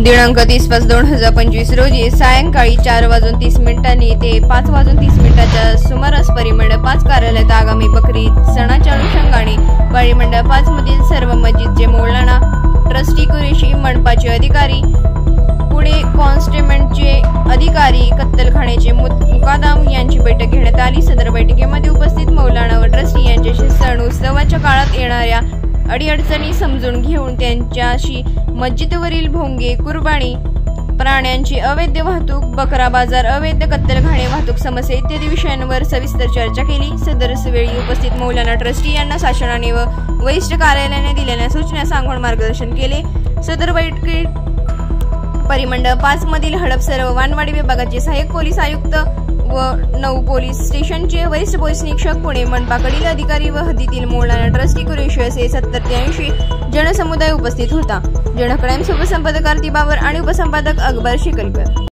दिनांक 30/5/2025 रोजी सायंकाळी 4:30 ते 5:30 सुमारास परिमंडळ 5 कार्यालयात आगामी बकरीद सणाच्या अनुषंगाने परिमंडळ 5 मधील सर्व मस्जिदचे मौलाना, ट्रस्टी, कुरेशी, मंडपाचे अधिकारी, पुणे कॉन्स्टेंटचे अधिकारी, कत्तलखान्याचे मुकादम यांची बैठक घेण्यात आली। सदर बैठकीमध्ये उपस्थित मौलाना व ट्रस्टी यांच्याशी सण उत्सवाच्या काळात येणाऱ्या अडीअडचणी समजून घेऊन त्यांच्याशी मस्जिदवरील भोंगे, कुर्बानी, प्राण्यांची अवैध वाहतूक, बकरा बाजार, अवैध कत्तलखाने वाहतूक समस्या इत्यादी विषयांवर सविस्तर चर्चा केली। सदर वेळी उपस्थित मौलाना, ट्रस्टी यांना शासनाने व वरिष्ठ कार्यालयाने दिलेल्या सूचना सांगून मार्गदर्शन केले। सदर बैठकीत परिमंडळ 5 मधील हडपसर व वानवाडी विभागाचे सहाय्यक पोलीस आयुक्त व 9 पोलीस स्टेशनचे वरिष्ठ पोलीस निरीक्षक, पुणे मनपाकडील अधिकारी व हद्दीतील मौलाना, ट्रस्टी, कुरेशी असे 70 ते 80 जनसमुदाय उपस्थित होता। जनक्राईम उपसंपादक आरती बाबर आणि उपसंपादक अकबर शिकलकर।